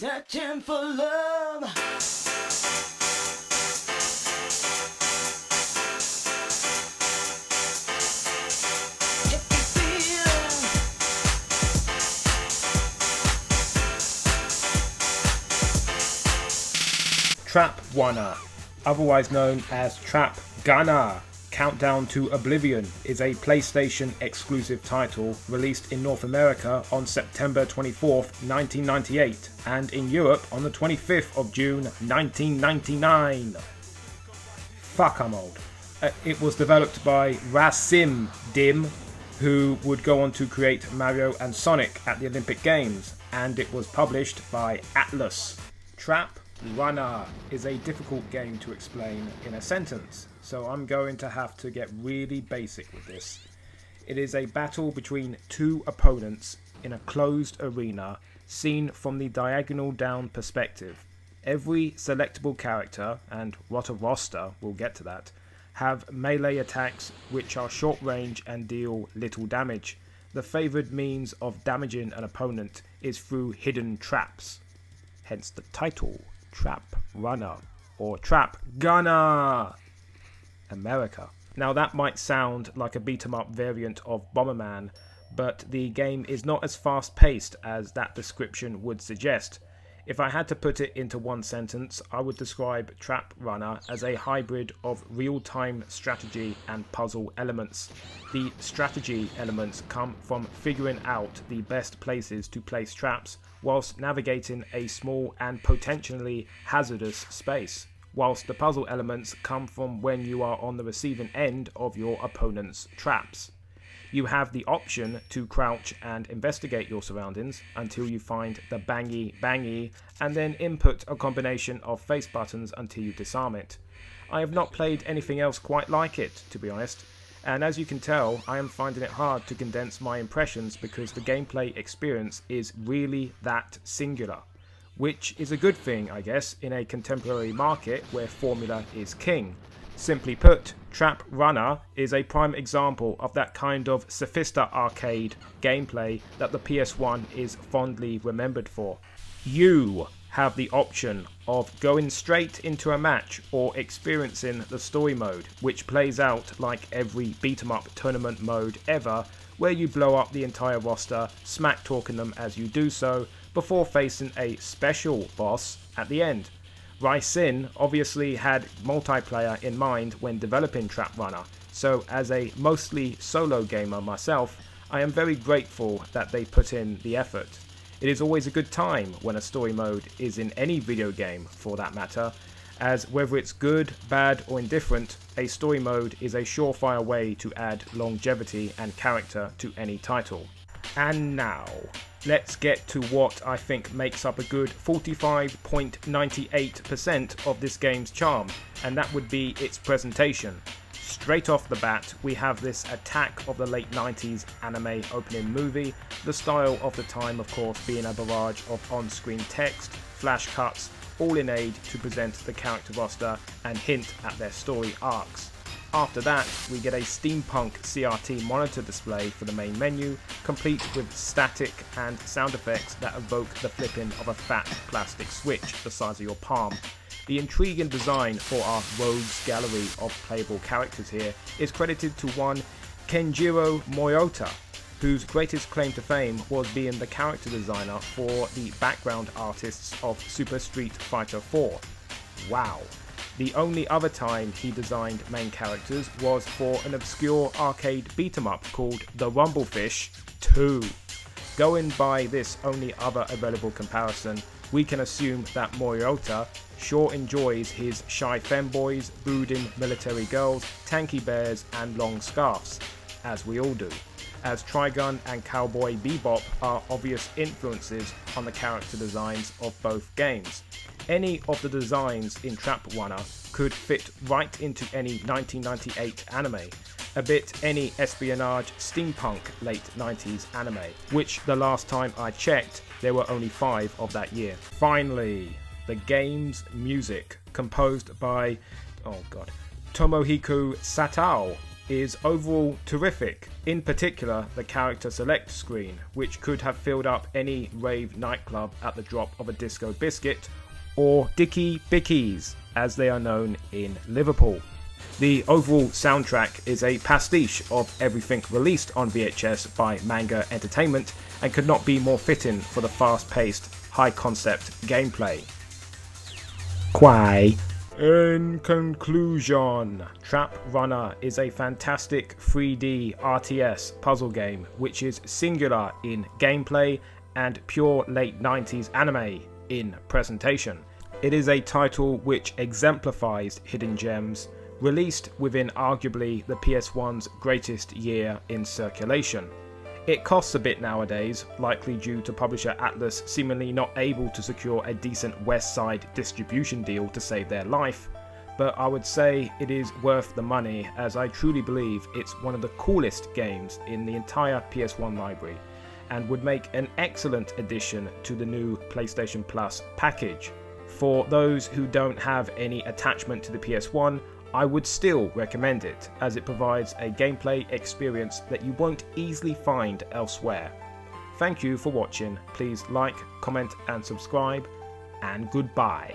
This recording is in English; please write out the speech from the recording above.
Searching for love. Trap Runner, otherwise known as Trap Gunner, Countdown to Oblivion is a PlayStation exclusive title released in North America on September 24th, 1998 and in Europe on the 25th of June 1999. Fuck, I'm old. It was developed by Rasim Dim, who would go on to create Mario and Sonic at the Olympic Games, and it was published by Atlus. Trap Runner is a difficult game to explain in a sentence, so I'm going to have to get really basic with this. It is a battle between two opponents in a closed arena seen from the diagonal down perspective. Every selectable character, and what a roster, we'll get to that, have melee attacks which are short range and deal little damage. The favoured means of damaging an opponent is through hidden traps, hence the title. Trap Runner or Trap Gunner America. Now that might sound like a beat 'em up variant of Bomberman, but the game is not as fast paced as that description would suggest. If I had to put it into one sentence, I would describe Trap Runner as a hybrid of real-time strategy and puzzle elements. The strategy elements come from figuring out the best places to place traps whilst navigating a small and potentially hazardous space, whilst the puzzle elements come from when you are on the receiving end of your opponent's traps. You have the option to crouch and investigate your surroundings until you find the bangy, and then input a combination of face buttons until you disarm it. I have not played anything else quite like it, to be honest, and as you can tell, I am finding it hard to condense my impressions because the gameplay experience is really that singular, which is a good thing, I guess, in a contemporary market where formula is king. Simply put, Trap Runner is a prime example of that kind of sophista arcade gameplay that the PS1 is fondly remembered for. You have the option of going straight into a match or experiencing the story mode, which plays out like every beat 'em up tournament mode ever, where you blow up the entire roster, smack talking them as you do so, before facing a special boss at the end. Rysin obviously had multiplayer in mind when developing Trap Runner, so as a mostly solo gamer myself, I am very grateful that they put in the effort. It is always a good time when a story mode is in any video game for that matter, as whether it's good, bad or indifferent, a story mode is a surefire way to add longevity and character to any title. And now, let's get to what I think makes up a good 45.98% of this game's charm, and that would be its presentation. Straight off the bat, we have this attack of the late 90s anime opening movie, the style of the time of course being a barrage of on-screen text, flash cuts, all in aid to present the character roster and hint at their story arcs. After that, we get a steampunk CRT monitor display for the main menu, complete with static and sound effects that evoke the flipping of a fat plastic switch the size of your palm. The intriguing design for our rogues gallery of playable characters here is credited to one Kenjiro Moyota, whose greatest claim to fame was being the character designer for the background artists of Super Street Fighter 4. Wow. The only other time he designed main characters was for an obscure arcade beat-em-up called The Rumblefish 2. Going by this only other available comparison, we can assume that Moyota sure enjoys his shy femboys, brooding military girls, tanky bears and long scarves, as we all do, as Trigun and Cowboy Bebop are obvious influences on the character designs of both games. Any of the designs in Trap Runner could fit right into any 1998 anime, a bit any espionage steampunk late 90s anime, which the last time I checked there were only 5 of that year. Finally, the game's music, composed by Tomohiko Satao, is overall terrific, in particular the character select screen, which could have filled up any rave nightclub at the drop of a disco biscuit, or Dicky Bickies as they are known in Liverpool. The overall soundtrack is a pastiche of everything released on VHS by Manga Entertainment and could not be more fitting for the fast-paced, high-concept gameplay. Quai. In conclusion, Trap Runner is a fantastic 3D RTS puzzle game which is singular in gameplay and pure late 90s anime in presentation. It is a title which exemplifies hidden gems, released within arguably the PS1's greatest year in circulation. It costs a bit nowadays, likely due to publisher Atlus seemingly not able to secure a decent West Side distribution deal to save their life, but I would say it is worth the money as I truly believe it's one of the coolest games in the entire PS1 library and would make an excellent addition to the new PlayStation Plus package. For those who don't have any attachment to the PS1, I would still recommend it, as it provides a gameplay experience that you won't easily find elsewhere. Thank you for watching, please like, comment and subscribe, and goodbye.